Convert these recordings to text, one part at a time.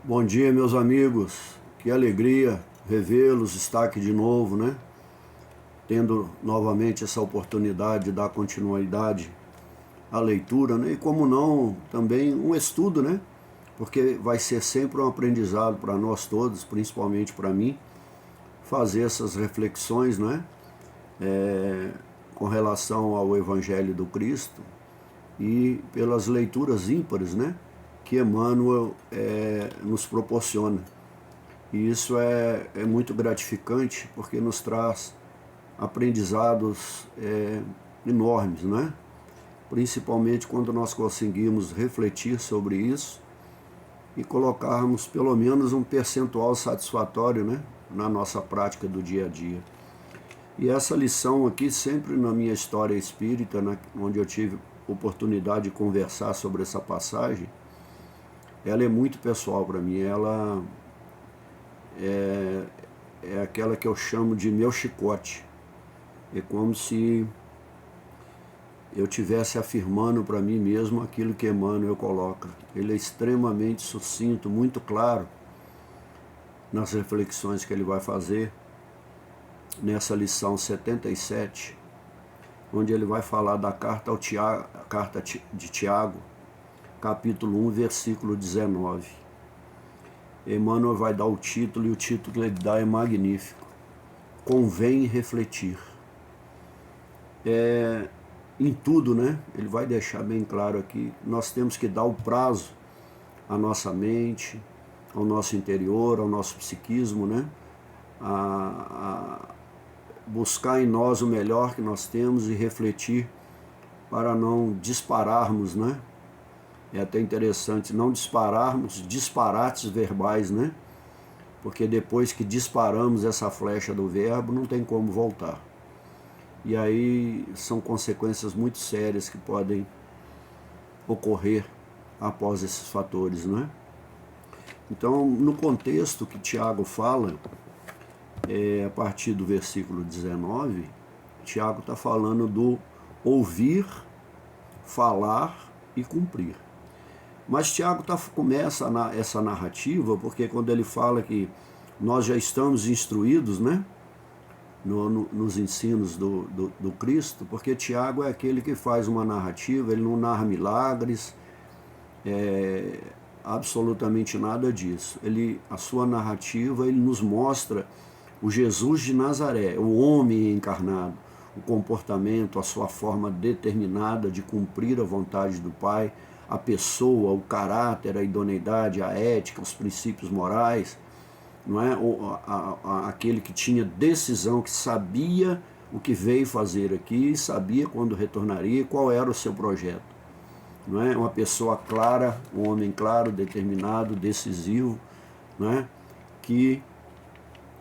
Bom dia, meus amigos. Que alegria revê-los, estar aqui de novo, né? Tendo novamente essa oportunidade de dar continuidade à leitura, né? E como não, também um estudo, né? Porque vai ser sempre um aprendizado para nós todos, principalmente para mim, fazer essas reflexões, né? Com relação ao Evangelho do Cristo e pelas leituras ímpares, né? Que Emmanuel nos proporciona. E isso é muito gratificante, porque nos traz aprendizados enormes, né? Principalmente quando nós conseguimos refletir sobre isso e colocarmos pelo menos um percentual satisfatório, né, na nossa prática do dia a dia. E essa lição aqui, sempre na minha história espírita, onde eu tive oportunidade de conversar sobre essa passagem, ela é muito pessoal para mim. Ela é aquela que eu chamo de meu chicote. É como se eu estivesse afirmando para mim mesmo aquilo que Emmanuel coloca. Ele é extremamente sucinto, muito claro nas reflexões que ele vai fazer nessa lição 77, onde ele vai falar da carta de Tiago, capítulo 1, versículo 19. Emmanuel vai dar o título, e o título que ele dá é magnífico. Convém refletir. Em tudo, né? Ele vai deixar bem claro aqui, nós temos que dar o prazo à nossa mente, ao nosso interior, ao nosso psiquismo, né? A buscar em nós o melhor que nós temos e refletir para não dispararmos, né? É até interessante, não dispararmos disparates verbais, né? Porque depois que disparamos essa flecha do verbo, não tem como voltar. E aí são consequências muito sérias que podem ocorrer após esses fatores, não é? Então, no contexto que Tiago fala, a partir do versículo 19, Tiago está falando do ouvir, falar e cumprir. Mas Tiago começa essa narrativa, porque quando ele fala que nós já estamos instruídos, né? Nos ensinos do Cristo, porque Tiago é aquele que faz uma narrativa, ele não narra milagres, absolutamente nada disso. A sua narrativa, ele nos mostra o Jesus de Nazaré, o homem encarnado, o comportamento, a sua forma determinada de cumprir a vontade do Pai, a pessoa, o caráter, a idoneidade, a ética, os princípios morais, não é? Aquele que tinha decisão, que sabia o que veio fazer aqui, sabia quando retornaria, qual era o seu projeto. Não é? Uma pessoa clara, um homem claro, determinado, decisivo, não é? Que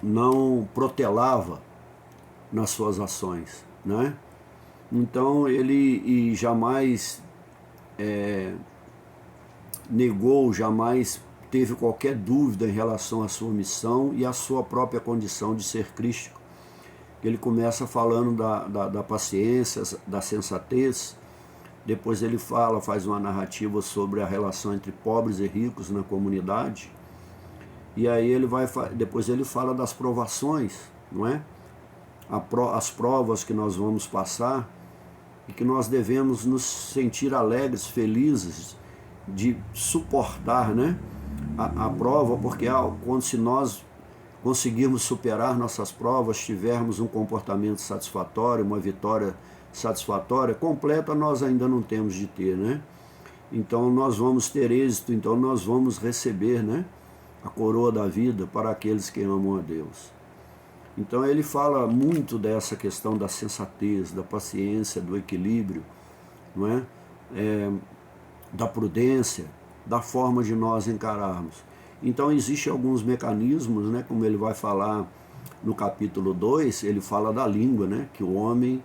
não protelava nas suas ações. Não é? Então ele jamais negou, jamais teve qualquer dúvida em relação à sua missão e à sua própria condição de ser crístico. Ele começa falando da paciência, da sensatez, depois ele faz uma narrativa sobre a relação entre pobres e ricos na comunidade, e aí depois ele fala das provações, não é? As provas que nós vamos passar e que nós devemos nos sentir alegres, felizes de suportar, né? A prova, porque se nós conseguirmos superar nossas provas, tivermos um comportamento satisfatório, uma vitória satisfatória, completa nós ainda não temos de ter, né? Então nós vamos ter êxito, então nós vamos receber, né, a coroa da vida para aqueles que amam a Deus. Então ele fala muito dessa questão da sensatez, da paciência, do equilíbrio, não é? Da prudência, da forma de nós encararmos. Então existem alguns mecanismos, né, como ele vai falar no capítulo 2, ele fala da língua, né, que o homem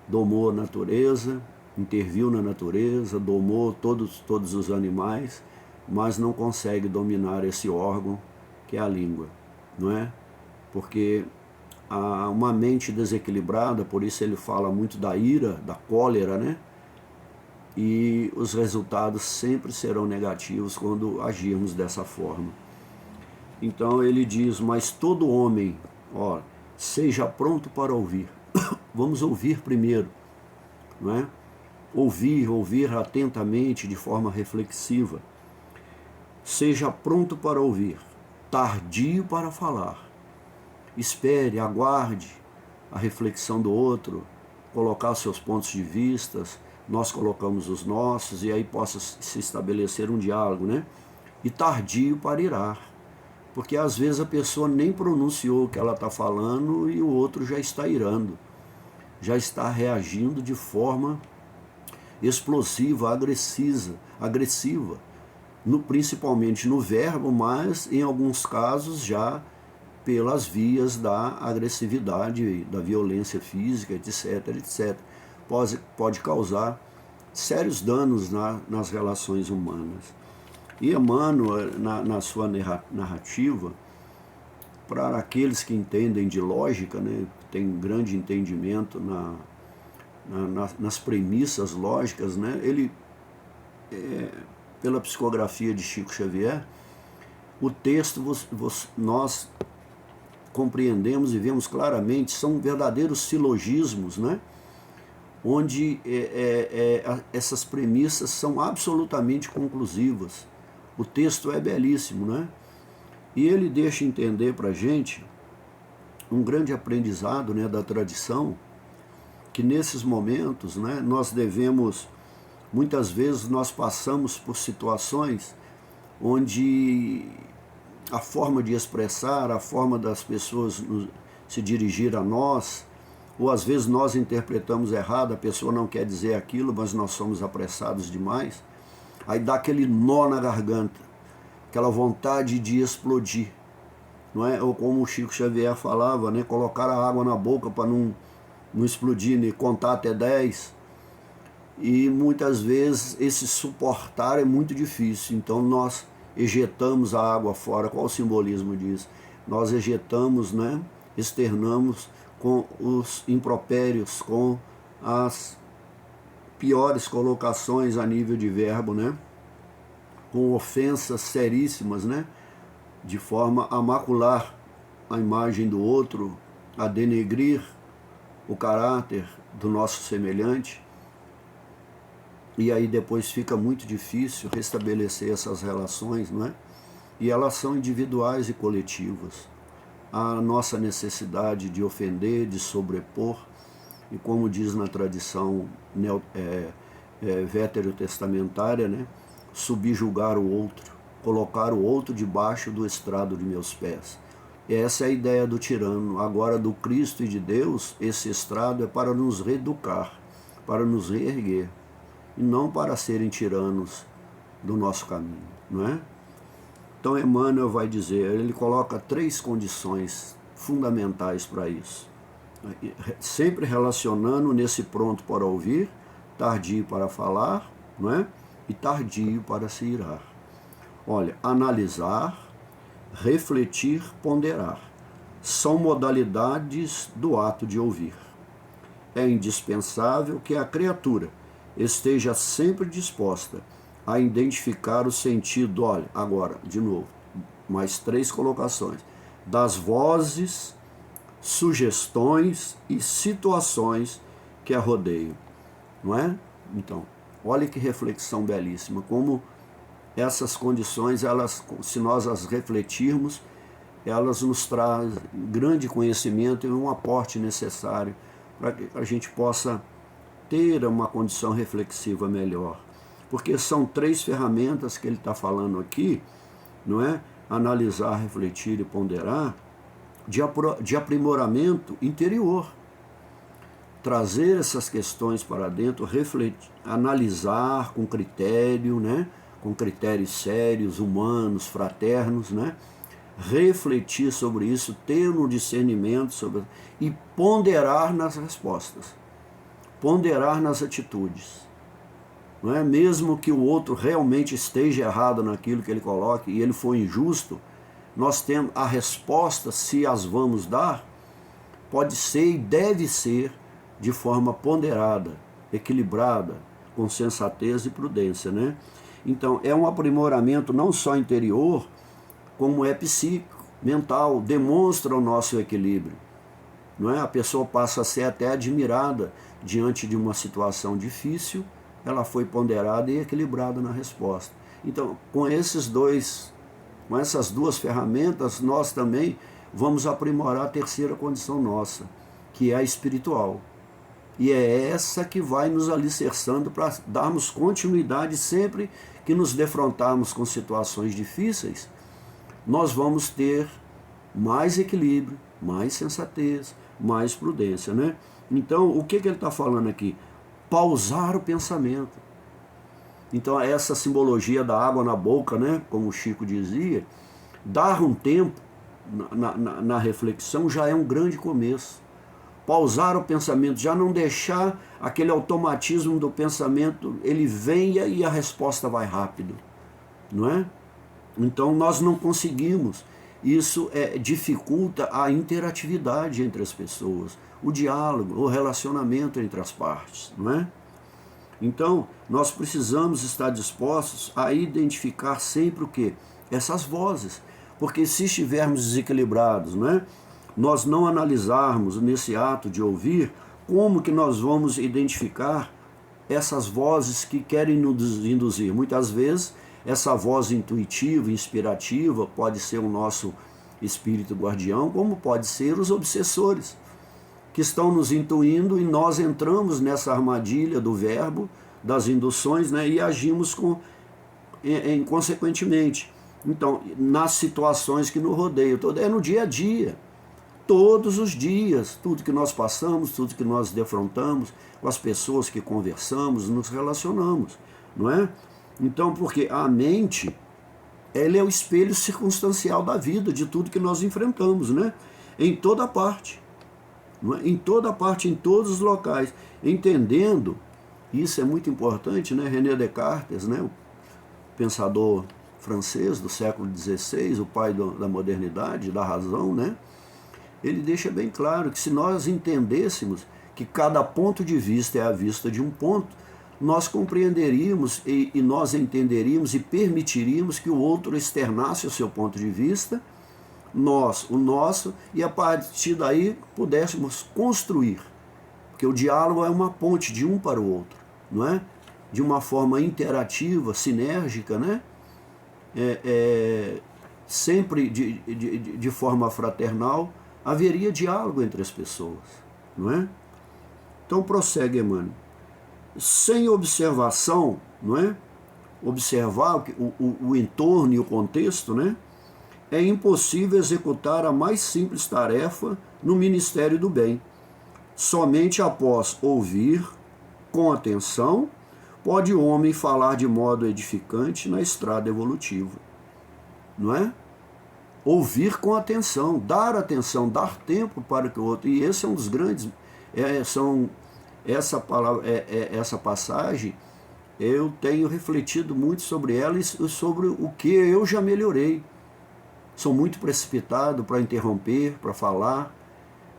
domou a natureza, interviu na natureza, domou todos os animais, mas não consegue dominar esse órgão que é a língua, não é? Porque há uma mente desequilibrada, por isso ele fala muito da ira, da cólera, né? E os resultados sempre serão negativos quando agirmos dessa forma. Então ele diz, mas todo homem, ó, seja pronto para ouvir. Vamos ouvir primeiro, não é? Ouvir atentamente, de forma reflexiva. Seja pronto para ouvir, tardio para falar. Espere, aguarde a reflexão do outro, colocar os seus pontos de vista, nós colocamos os nossos, e aí possa se estabelecer um diálogo, né? E tardio para irar. Porque às vezes a pessoa nem pronunciou o que ela está falando e o outro já está irando, já está reagindo de forma explosiva, agressiva, principalmente no verbo, mas em alguns casos já pelas vias da agressividade, da violência física, etc, etc. Pode causar sérios danos nas relações humanas. E Emmanuel, na sua narrativa, para aqueles que entendem de lógica, né, tem grande entendimento nas premissas lógicas, né, ele, pela psicografia de Chico Xavier, o texto nós compreendemos e vemos claramente, são verdadeiros silogismos, né, onde essas premissas são absolutamente conclusivas. O texto é belíssimo, né? E ele deixa entender para a gente um grande aprendizado, né, da tradição, que nesses momentos, né, nós devemos, muitas vezes nós passamos por situações onde a forma de expressar, a forma das pessoas se dirigir a nós, ou às vezes nós interpretamos errado, a pessoa não quer dizer aquilo, mas nós somos apressados demais, aí dá aquele nó na garganta, aquela vontade de explodir, não é? Ou como o Chico Xavier falava, né, colocar a água na boca para não explodir, né, contar até 10, e muitas vezes esse suportar é muito difícil, então nós ejetamos a água fora. Qual o simbolismo disso? Nós ejetamos, né, externamos com os impropérios, com as piores colocações a nível de verbo, né, com ofensas seríssimas, né, de forma a macular a imagem do outro, a denegrir o caráter do nosso semelhante. E aí depois fica muito difícil restabelecer essas relações, não é? E elas são individuais e coletivas. A nossa necessidade de ofender, de sobrepor, e como diz na tradição veterotestamentária, né, subjugar o outro, colocar o outro debaixo do estrado de meus pés. E essa é a ideia do tirano. Agora, do Cristo e de Deus, esse estrado é para nos reeducar, para nos reerguer, e não para serem tiranos do nosso caminho, não é? Então Emmanuel vai dizer, ele coloca 3 condições fundamentais para isso, sempre relacionando nesse pronto para ouvir, tardio para falar, não é? E tardio para se irar. Olha, analisar, refletir, ponderar, são modalidades do ato de ouvir. É indispensável que a criatura esteja sempre disposta a identificar o sentido, olha, agora, de novo, mais 3 colocações, das vozes, sugestões e situações que a rodeiam, não é? Então, olha que reflexão belíssima, como essas condições, elas, se nós as refletirmos, elas nos trazem grande conhecimento e um aporte necessário para que a gente possa ter uma condição reflexiva melhor. Porque são 3 ferramentas que ele está falando aqui, não é? Analisar, refletir e ponderar, de aprimoramento interior. Trazer essas questões para dentro, refletir, analisar com critério, né? Com critérios sérios, humanos, fraternos, né? Refletir sobre isso, ter um discernimento sobre, e ponderar nas respostas, ponderar nas atitudes, não é? Mesmo que o outro realmente esteja errado naquilo que ele coloque e ele for injusto, nós temos a resposta, se as vamos dar, pode ser e deve ser de forma ponderada, equilibrada, com sensatez e prudência, né? Então é um aprimoramento não só interior, como é psíquico, mental, demonstra o nosso equilíbrio. Não é? A pessoa passa a ser até admirada diante de uma situação difícil, ela foi ponderada e equilibrada na resposta. Então, com essas duas ferramentas, nós também vamos aprimorar a terceira condição nossa, que é a espiritual. E é essa que vai nos alicerçando para darmos continuidade sempre que nos defrontarmos com situações difíceis, nós vamos ter mais equilíbrio, mais sensatez, mais prudência, né? Então, o que ele está falando aqui? Pausar o pensamento. Então, essa simbologia da água na boca, né? Como o Chico dizia, dar um tempo na reflexão já é um grande começo. Pausar o pensamento, já não deixar aquele automatismo do pensamento, ele venha e a resposta vai rápido, não é? Então nós não conseguimos, isso dificulta a interatividade entre as pessoas, o diálogo, o relacionamento entre as partes, não é? Então nós precisamos estar dispostos a identificar sempre o quê? Essas vozes, porque se estivermos desequilibrados, não é? Nós não analisarmos nesse ato de ouvir, como que nós vamos identificar essas vozes que querem nos induzir. Muitas vezes, essa voz intuitiva, inspirativa, pode ser o nosso espírito guardião, como pode ser os obsessores, que estão nos intuindo e nós entramos nessa armadilha do verbo, das induções, né, e agimos consequentemente. Então, nas situações que nos rodeiam, é no dia a dia. Todos os dias, tudo que nós passamos, tudo que nós defrontamos, com as pessoas que conversamos, nos relacionamos, não é? Então, porque a mente, ela é o espelho circunstancial da vida, de tudo que nós enfrentamos, né? Em toda parte, não é? Em toda parte, em todos os locais, entendendo, isso é muito importante, né? René Descartes, né? O pensador francês do século XVI, o pai da modernidade, da razão, né? Ele deixa bem claro que se nós entendêssemos que cada ponto de vista é a vista de um ponto, nós compreenderíamos e nós entenderíamos e permitiríamos que o outro externasse o seu ponto de vista, nós o nosso, e a partir daí pudéssemos construir. Porque o diálogo é uma ponte de um para o outro, não é? De uma forma interativa, sinérgica, né? Sempre de forma fraternal, haveria diálogo entre as pessoas, não é? Então prossegue Emmanuel. Sem observação, não é? Observar o entorno e o contexto, né? É impossível executar a mais simples tarefa no ministério do bem. Somente após ouvir com atenção pode o homem falar de modo edificante na estrada evolutiva, não é? Ouvir com atenção, dar tempo para que o outro... E esse é um dos grandes... essa passagem, eu tenho refletido muito sobre ela e sobre o que eu já melhorei. Sou muito precipitado para interromper, para falar,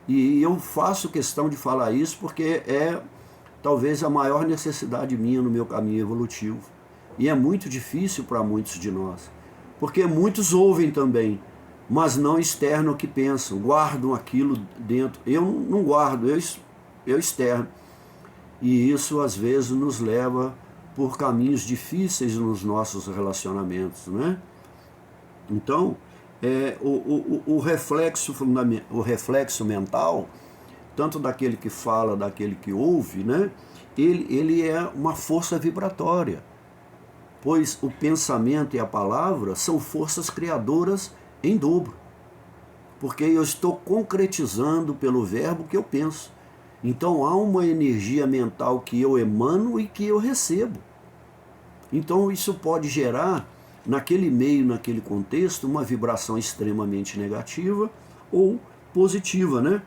e eu faço questão de falar isso porque é talvez a maior necessidade minha no meu caminho evolutivo. E é muito difícil para muitos de nós, porque muitos ouvem também, mas não externam o que pensam, guardam aquilo dentro. Eu não guardo, eu externo. E isso às vezes nos leva por caminhos difíceis nos nossos relacionamentos, né? Então, o reflexo mental, tanto daquele que fala, daquele que ouve, né? Ele é uma força vibratória, pois o pensamento e a palavra são forças criadoras em dobro, porque eu estou concretizando pelo verbo que eu penso. Então há uma energia mental que eu emano e que eu recebo. Então isso pode gerar, naquele meio, naquele contexto, uma vibração extremamente negativa ou positiva, né?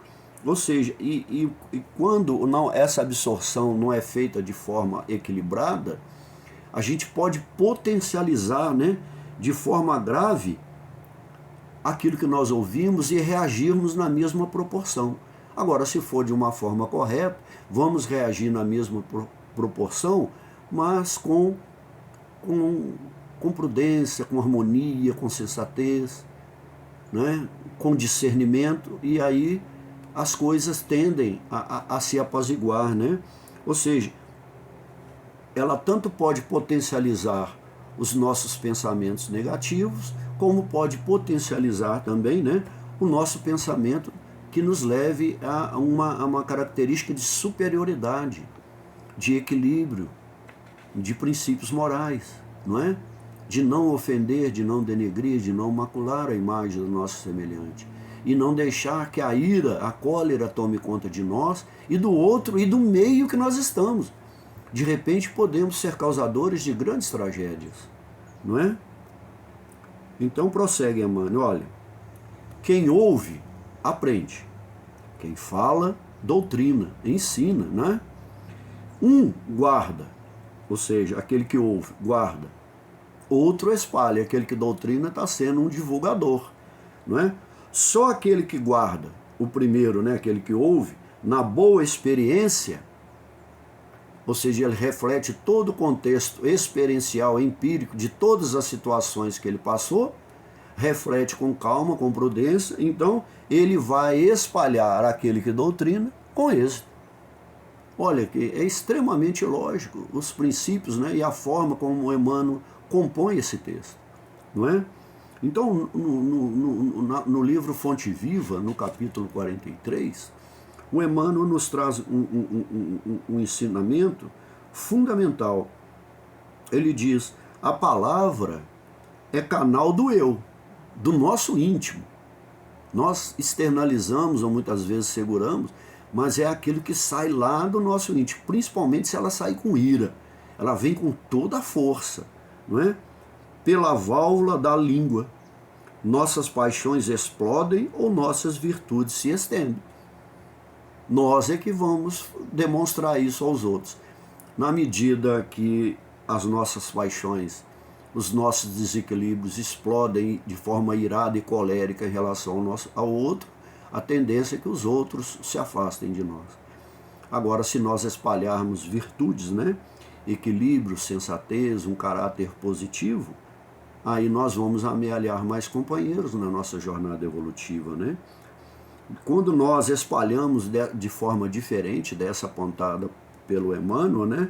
Ou seja, e quando essa absorção não é feita de forma equilibrada, a gente pode potencializar, né, de forma grave aquilo que nós ouvimos e reagirmos na mesma proporção. Agora, se for de uma forma correta, vamos reagir na mesma proporção, mas com com prudência, com harmonia, com sensatez, né? Com discernimento, e aí as coisas tendem a se apaziguar, né? Ou seja, ela tanto pode potencializar os nossos pensamentos negativos, como pode potencializar também, né, o nosso pensamento que nos leve a uma característica de superioridade, de equilíbrio, de princípios morais, não é? De não ofender, de não denegrir, de não macular a imagem do nosso semelhante. E não deixar que a ira, a cólera tome conta de nós e do outro e do meio que nós estamos. De repente podemos ser causadores de grandes tragédias, não é? Então prossegue Emmanuel, olha, quem ouve, aprende. Quem fala, doutrina, ensina, né? Um guarda, ou seja, aquele que ouve, guarda. Outro espalha, aquele que doutrina está sendo um divulgador, não é? Só aquele que guarda, o primeiro, né, aquele que ouve, na boa experiência, ou seja, ele reflete todo o contexto experiencial, empírico, de todas as situações que ele passou, reflete com calma, com prudência, então ele vai espalhar aquele que doutrina com êxito. Olha, que é extremamente lógico os princípios, né, e a forma como o Emmanuel compõe esse texto, não é? Então, no livro Fonte Viva, no capítulo 43, o Emmanuel nos traz um ensinamento fundamental. Ele diz, a palavra é canal do eu, do nosso íntimo. Nós externalizamos, ou muitas vezes seguramos, mas é aquilo que sai lá do nosso íntimo, principalmente se ela sai com ira. Ela vem com toda a força, não é? Pela válvula da língua. Nossas paixões explodem ou nossas virtudes se estendem. Nós é que vamos demonstrar isso aos outros. Na medida que as nossas paixões, os nossos desequilíbrios explodem de forma irada e colérica em relação ao outro, a tendência é que os outros se afastem de nós. Agora, se nós espalharmos virtudes, né, equilíbrio, sensatez, um caráter positivo, aí nós vamos amealhar mais companheiros na nossa jornada evolutiva, né? Quando nós espalhamos de forma diferente dessa apontada pelo Emmanuel, né,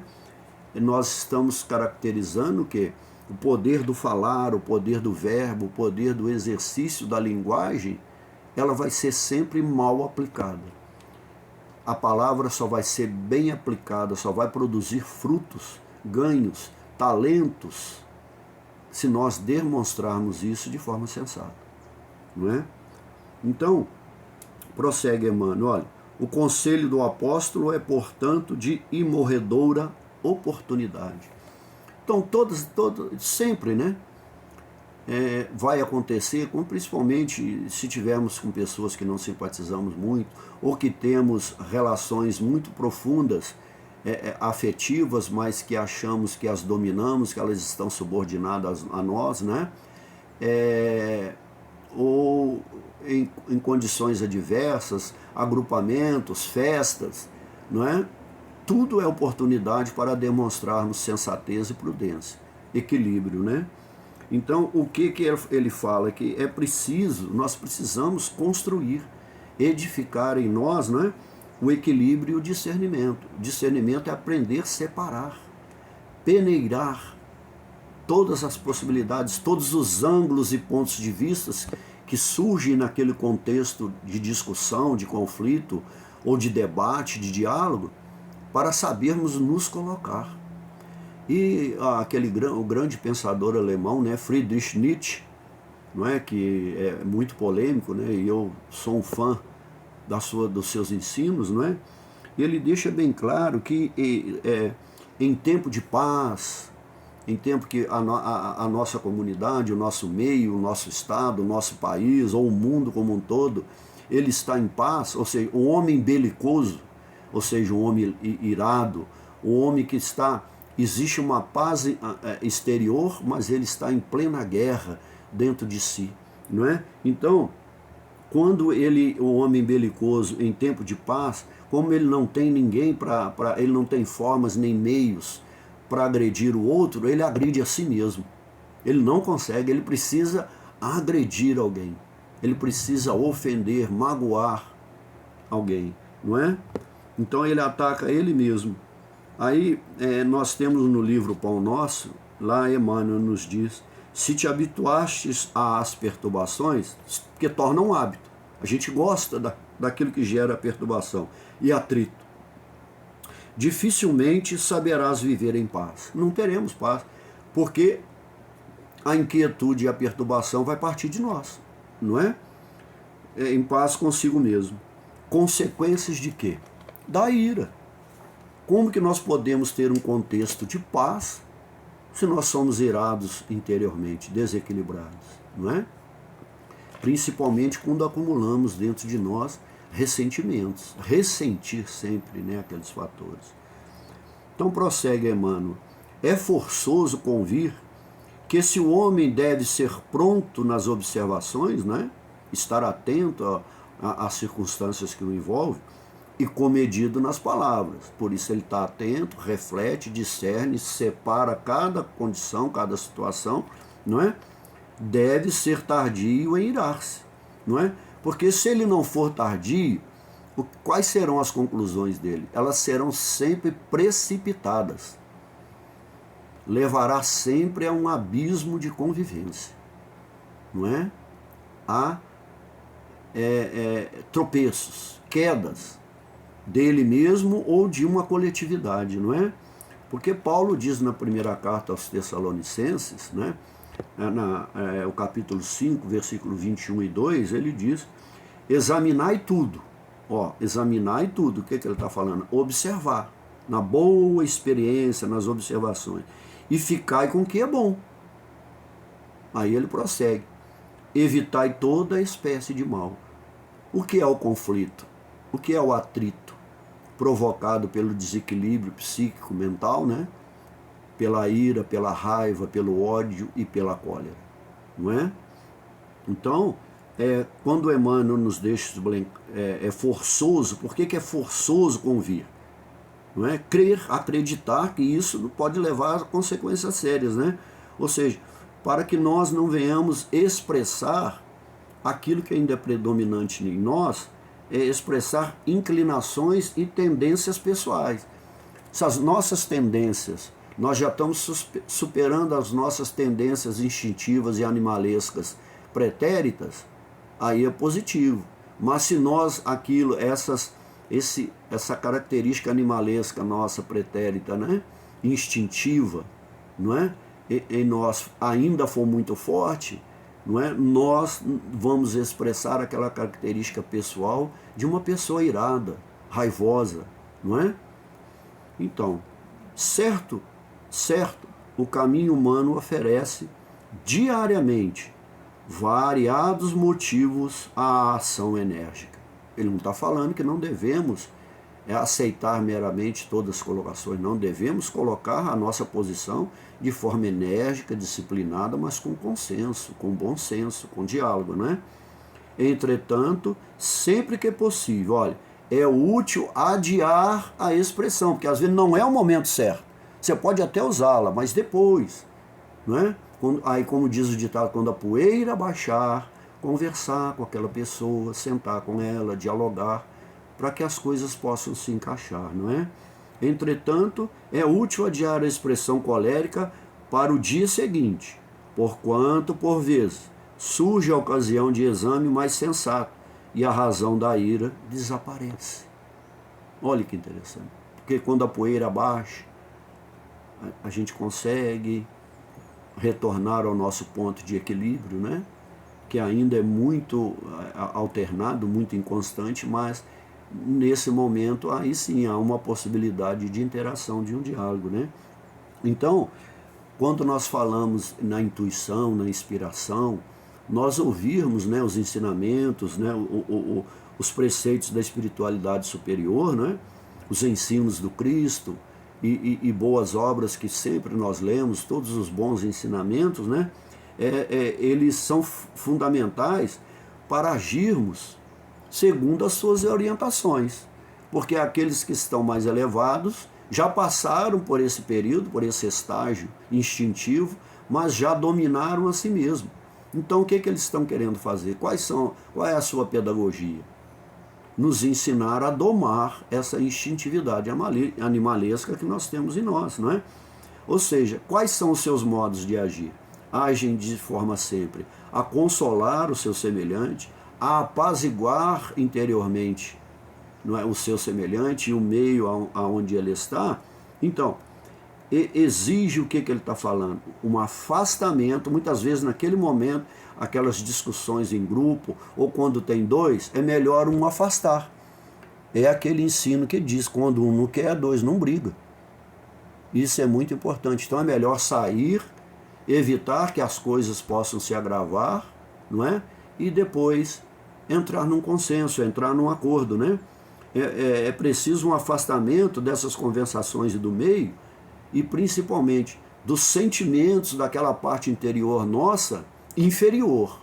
nós estamos caracterizando que o poder do falar, o poder do verbo, o poder do exercício da linguagem, ela vai ser sempre mal aplicada. A palavra só vai ser bem aplicada, só vai produzir frutos, ganhos, talentos, se nós demonstrarmos isso de forma sensata, não é? Então, prossegue Emmanuel, olha, o conselho do apóstolo é, portanto, de imorredoura oportunidade. Então, sempre, né, vai acontecer, principalmente se tivermos com pessoas que não simpatizamos muito, ou que temos relações muito profundas, afetivas, mas que achamos que as dominamos, que elas estão subordinadas a nós, né? Ou em condições adversas, agrupamentos, festas, não é? Tudo é oportunidade para demonstrarmos sensatez e prudência, equilíbrio, né? Então, o que ele fala? Que é preciso, nós precisamos construir, edificar em nós, né, o equilíbrio e o discernimento. O discernimento é aprender a separar, peneirar todas as possibilidades, todos os ângulos e pontos de vista que surgem naquele contexto de discussão, de conflito, ou de debate, de diálogo, para sabermos nos colocar. E o grande pensador alemão, né, Friedrich Nietzsche, não é, que é muito polêmico, né, e eu sou um fã dos seus ensinos, não é? Ele deixa bem claro que em tempo de paz, em tempo que a nossa comunidade, o nosso meio, o nosso estado, o nosso país, ou o mundo como um todo, ele está em paz, ou seja, o homem belicoso, ou seja, um homem irado, o homem que existe uma paz exterior, mas ele está em plena guerra dentro de si, não é? Então, quando o homem belicoso em tempo de paz, como ele não tem ninguém ele não tem formas nem meios para agredir o outro, ele agride a si mesmo. Ele não consegue, ele precisa agredir alguém. Ele precisa ofender, magoar alguém, não é? Então ele ataca ele mesmo. Aí nós temos no livro Pão Nosso, lá Emmanuel nos diz, se te habituastes às perturbações, porque torna um hábito. A gente gosta daquilo que gera perturbação e atrito. Dificilmente saberás viver em paz. Não teremos paz, porque a inquietude e a perturbação vai partir de nós, não é? Em paz consigo mesmo. Consequências de quê? Da ira. Como que nós podemos ter um contexto de paz se nós somos irados interiormente, desequilibrados, não é? Principalmente quando acumulamos dentro de nós ressentimentos. Ressentir sempre, né, aqueles fatores. Então prossegue Emmanuel. É forçoso convir que se o homem deve ser pronto nas observações, né, estar atento às circunstâncias que o envolvem, e comedido nas palavras. Por isso ele está atento, reflete, discerne, separa cada condição, cada situação, não é? Deve ser tardio em irar-se, não é? Porque se ele não for tardio, quais serão as conclusões dele? Elas serão sempre precipitadas. Levará sempre a um abismo de convivência, não é? A tropeços, quedas dele mesmo ou de uma coletividade, não é? Porque Paulo diz na primeira carta aos Tessalonicenses, né, o capítulo 5, versículo 21 e 2, ele diz, examinai tudo. Examinai tudo. O que ele está falando? Observar, na boa experiência, nas observações. E ficai com o que é bom. Aí ele prossegue. Evitai toda espécie de mal. O que é o conflito? O que é o atrito? Provocado pelo desequilíbrio psíquico mental, né? Pela ira, pela raiva, pelo ódio e pela cólera, não é? Então, quando Emmanuel nos deixa é forçoso, por que é forçoso convir? Não é? Crer, acreditar que isso pode levar a consequências sérias, né? Ou seja, para que nós não venhamos expressar aquilo que ainda é predominante em nós, expressar inclinações e tendências pessoais. Essas nossas tendências, nós já estamos superando as nossas tendências instintivas e animalescas pretéritas, aí é positivo. Mas se nós essa característica animalesca nossa pretérita, né, instintiva, não é, em nós ainda for muito forte, não é? Nós vamos expressar aquela característica pessoal de uma pessoa irada, raivosa, não é? Então, certo, o caminho humano oferece diariamente variados motivos à ação enérgica. Ele não está falando que não devemos aceitar meramente todas as colocações, não devemos colocar a nossa posição de forma enérgica, disciplinada, mas com consenso, com bom senso, com diálogo, não é? Entretanto, sempre que é possível, olha, é útil adiar a expressão, porque às vezes não é o momento certo. Você pode até usá-la, mas depois, não é? Aí, como diz o ditado, quando a poeira baixar, conversar com aquela pessoa, sentar com ela, dialogar, para que as coisas possam se encaixar, não é? Entretanto, é útil adiar a expressão colérica para o dia seguinte, porquanto, por vezes, surge a ocasião de exame mais sensato e a razão da ira desaparece. Olha que interessante, porque quando a poeira baixa, a gente consegue retornar ao nosso ponto de equilíbrio, né? Que ainda é muito alternado, muito inconstante, mas nesse momento aí sim há uma possibilidade de interação, de um diálogo, né? Então, quando nós falamos na intuição, na inspiração, nós ouvirmos, né, os ensinamentos, né, os preceitos da espiritualidade superior, né, os ensinos do Cristo e boas obras que sempre nós lemos, todos os bons ensinamentos, né, eles são fundamentais para agirmos segundo as suas orientações, porque aqueles que estão mais elevados já passaram por esse período, por esse estágio instintivo, mas já dominaram a si mesmo. Então o que eles estão querendo fazer? Qual é a sua pedagogia? Nos ensinar a domar essa instintividade animalesca que nós temos em nós, não é? Ou seja, quais são os seus modos de agir? Agem de forma sempre a consolar o seu semelhante, a apaziguar interiormente, não é, o seu semelhante e o meio aonde ele está. Então, exige o que ele está falando? Um afastamento, muitas vezes naquele momento, aquelas discussões em grupo, ou quando tem dois, é melhor um afastar. É aquele ensino que diz, quando um não quer, dois não briga. Isso é muito importante. Então é melhor sair, evitar que as coisas possam se agravar, não é? E depois entrar num consenso, entrar num acordo, né? É preciso um afastamento dessas conversações do meio e principalmente dos sentimentos daquela parte interior nossa inferior,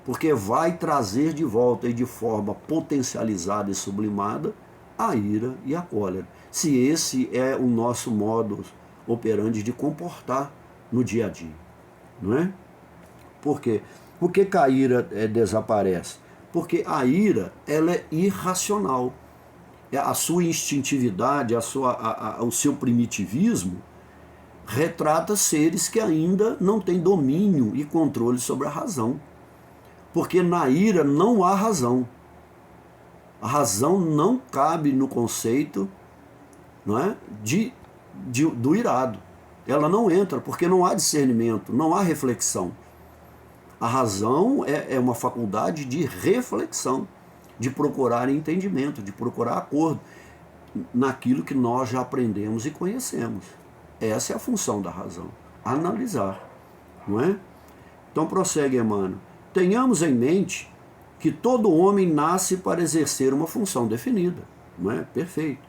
porque vai trazer de volta e de forma potencializada e sublimada a ira e a cólera. Se esse é o nosso modo operandi de comportar no dia a dia, não é? Por quê? Por que a ira desaparece? Porque a ira, ela é irracional. A sua instintividade, o seu primitivismo retrata seres que ainda não têm domínio e controle sobre a razão. Porque na ira não há razão. A razão não cabe no conceito, não é, do irado. Ela não entra, porque não há discernimento, não há reflexão. A razão é uma faculdade de reflexão, de procurar entendimento, de procurar acordo naquilo que nós já aprendemos e conhecemos. Essa é a função da razão, analisar, não é? Então prossegue Emmanuel. Tenhamos em mente que todo homem nasce para exercer uma função definida, não é? Perfeito.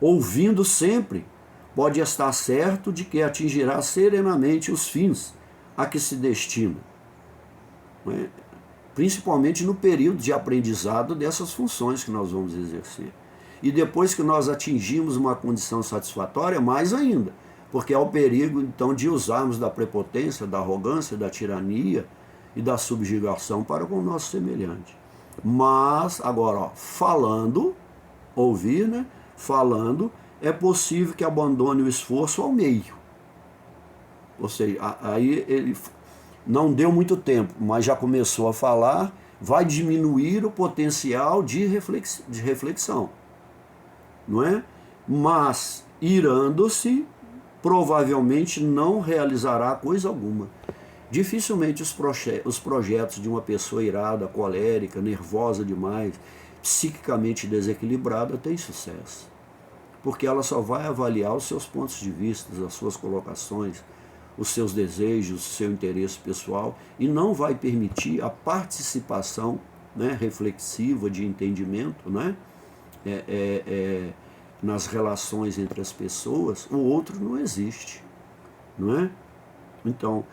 Ouvindo sempre, pode estar certo de que atingirá serenamente os fins a que se destina, não é? Principalmente no período de aprendizado dessas funções que nós vamos exercer. E depois que nós atingimos uma condição satisfatória, mais ainda, porque há o perigo então de usarmos da prepotência, da arrogância, da tirania e da subjugação para com o nosso semelhante. Mas, agora, falando, ouvir, né? Falando, é possível que abandone o esforço ao meio. Ou seja, aí ele não deu muito tempo, mas já começou a falar, vai diminuir o potencial de reflexão, não é? Mas, irando-se, provavelmente não realizará coisa alguma. Dificilmente os projetos de uma pessoa irada, colérica, nervosa demais, psiquicamente desequilibrada têm sucesso. Porque ela só vai avaliar os seus pontos de vista, as suas colocações, os seus desejos, o seu interesse pessoal, e não vai permitir a participação, né, reflexiva, de entendimento, né, nas relações entre as pessoas. O outro não existe, não é? Então,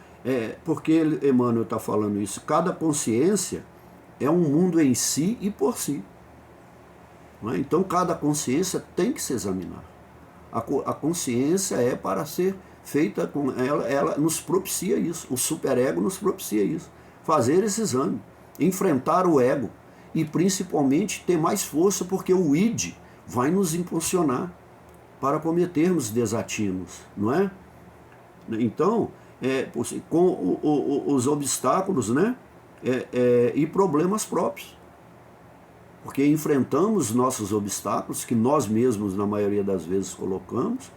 por que Emmanuel está falando isso? Cada consciência é um mundo em si e por si. Não é? Então, cada consciência tem que se examinar. A consciência é para ser feita com ela nos propicia isso, o superego nos propicia isso, fazer esse exame, enfrentar o ego e principalmente ter mais força, porque o id vai nos impulsionar para cometermos desatinos, não é? Então, com os obstáculos, né, e problemas próprios, porque enfrentamos nossos obstáculos, que nós mesmos na maioria das vezes colocamos,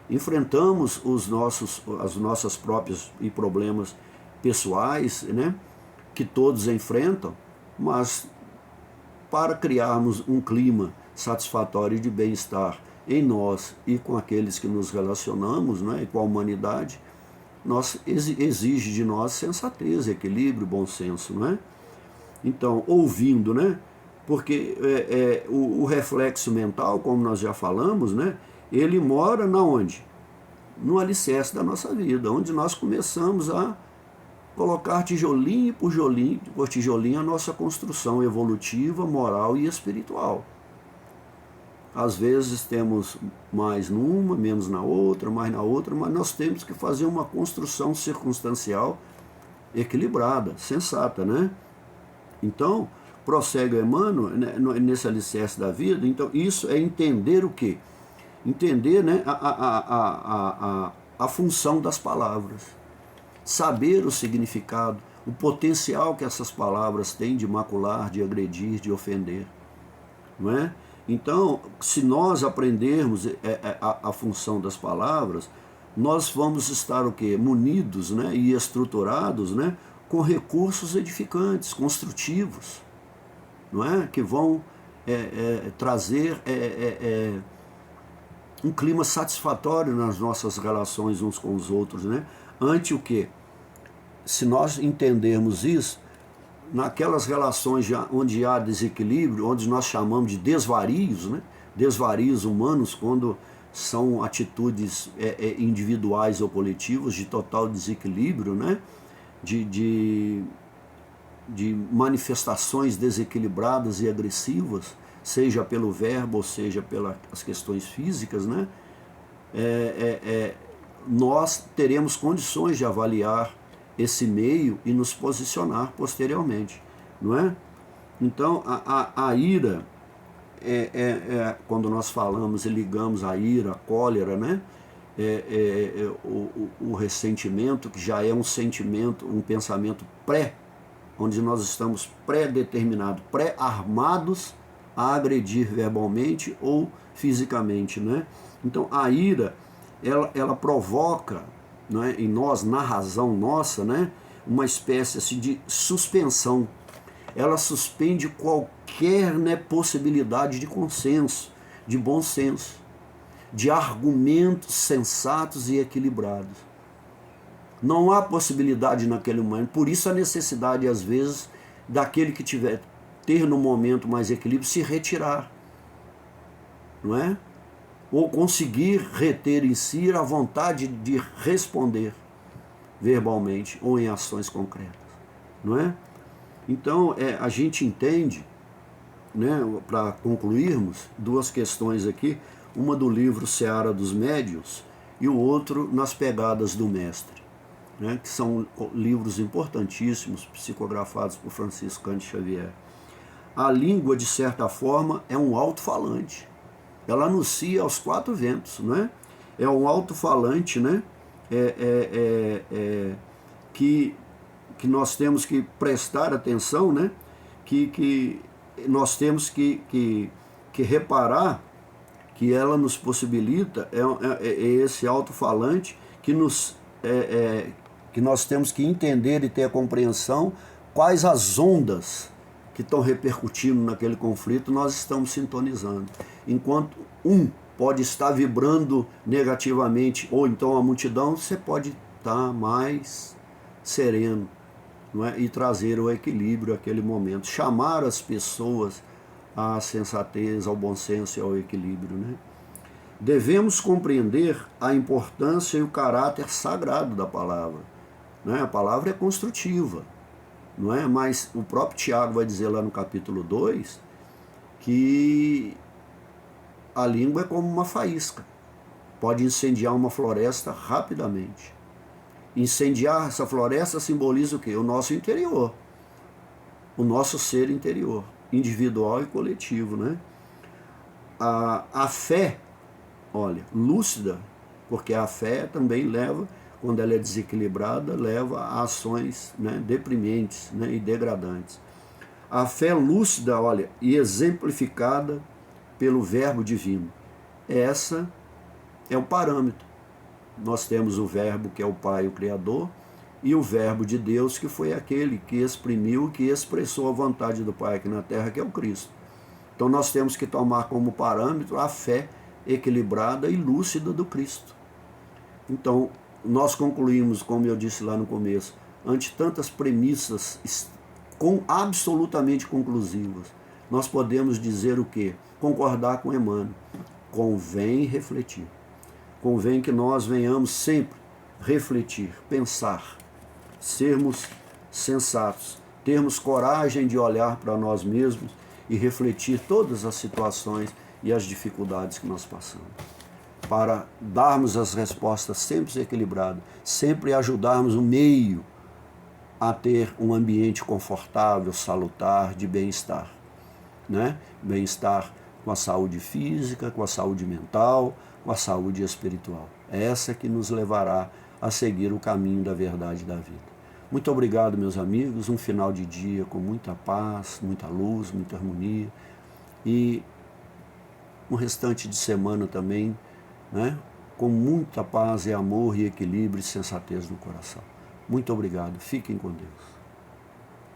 enfrentamos as nossas próprias e problemas pessoais, né, que todos enfrentam, mas para criarmos um clima satisfatório de bem-estar em nós e com aqueles que nos relacionamos, né, e com a humanidade, exige de nós sensatez, equilíbrio, bom senso, não é? Então, ouvindo, né, porque o reflexo mental, como nós já falamos, né, ele mora na onde? No alicerce da nossa vida, onde nós começamos a colocar tijolinho por tijolinho a nossa construção evolutiva, moral e espiritual. Às vezes temos mais numa, menos na outra, mais na outra, mas nós temos que fazer uma construção circunstancial equilibrada, sensata, né? Então, prossegue Emmanuel, né, nesse alicerce da vida. Então, isso é entender o quê? Entender, né, a função das palavras, saber o significado, o potencial que essas palavras têm de macular, de agredir, de ofender, não é? Então, se nós aprendermos a função das palavras, nós vamos estar o quê? Munidos, né, e estruturados, né, com recursos edificantes, construtivos, não é? Que vão trazer um clima satisfatório nas nossas relações uns com os outros, né? Ante o quê? Se nós entendermos isso, naquelas relações onde há desequilíbrio, onde nós chamamos de desvarios, né? Desvarios humanos, quando são atitudes individuais ou coletivas de total desequilíbrio, né? de manifestações desequilibradas e agressivas, seja pelo verbo ou seja pelas questões físicas, né? Nós teremos condições de avaliar esse meio e nos posicionar posteriormente, não é? Então, a ira, quando nós falamos e ligamos a ira, a cólera, né? O ressentimento, que já é um sentimento, um pensamento onde nós estamos pré-determinados, pré-armados a agredir verbalmente ou fisicamente, né? Então, a ira, ela provoca, né, em nós, na razão nossa, né, uma espécie assim, de suspensão. Ela suspende qualquer, né, possibilidade de consenso, de bom senso, de argumentos sensatos e equilibrados. Não há possibilidade naquele momento, por isso a necessidade, às vezes, daquele que ter no momento mais equilíbrio, se retirar, não é? Ou conseguir reter em si a vontade de responder verbalmente ou em ações concretas, não é? Então, a gente entende, né, para concluirmos, duas questões aqui, uma do livro Seara dos Médiuns e o outro Nas Pegadas do Mestre, né, que são livros importantíssimos, psicografados por Francisco Cândido Xavier. A língua, de certa forma, é um alto-falante. Ela anuncia aos quatro ventos, não é? É um alto-falante, né? Que nós temos que prestar atenção, né? Que nós temos que reparar que ela nos possibilita, esse alto-falante que nós temos que entender e ter a compreensão quais as ondas que estão repercutindo naquele conflito nós estamos sintonizando. Enquanto um pode estar vibrando negativamente, ou então a multidão, você pode estar mais sereno, não é? E trazer o equilíbrio àquele momento. Chamar as pessoas à sensatez, ao bom senso e ao equilíbrio, né? Devemos compreender a importância e o caráter sagrado da palavra, né? A palavra é construtiva, não é? Mas o próprio Tiago vai dizer lá no capítulo 2 que a língua é como uma faísca, pode incendiar uma floresta rapidamente. Incendiar essa floresta simboliza o quê? O nosso interior, o nosso ser interior, individual e coletivo, né? A fé, olha, lúcida, porque a fé também leva, quando ela é desequilibrada, leva a ações, né, deprimentes, né, e degradantes. A fé lúcida, olha, e exemplificada pelo verbo divino. Essa é o parâmetro. Nós temos o verbo que é o Pai, o Criador, e o verbo de Deus que foi aquele que exprimiu, que expressou a vontade do Pai aqui na terra, que é o Cristo. Então nós temos que tomar como parâmetro a fé equilibrada e lúcida do Cristo. Então nós concluímos, como eu disse lá no começo, ante tantas premissas absolutamente conclusivas, nós podemos dizer o quê? Concordar com Emmanuel. Convém refletir. Convém que nós venhamos sempre refletir, pensar, sermos sensatos, termos coragem de olhar para nós mesmos e refletir todas as situações e as dificuldades que nós passamos. Para darmos as respostas sempre equilibradas, sempre ajudarmos o meio a ter um ambiente confortável, salutar, de bem-estar. Né? Bem-estar com a saúde física, com a saúde mental, com a saúde espiritual. É essa que nos levará a seguir o caminho da verdade da vida. Muito obrigado, meus amigos. Um final de dia com muita paz, muita luz, muita harmonia. E um restante de semana também, né? Com muita paz e amor e equilíbrio e sensatez no coração. Muito obrigado. Fiquem com Deus.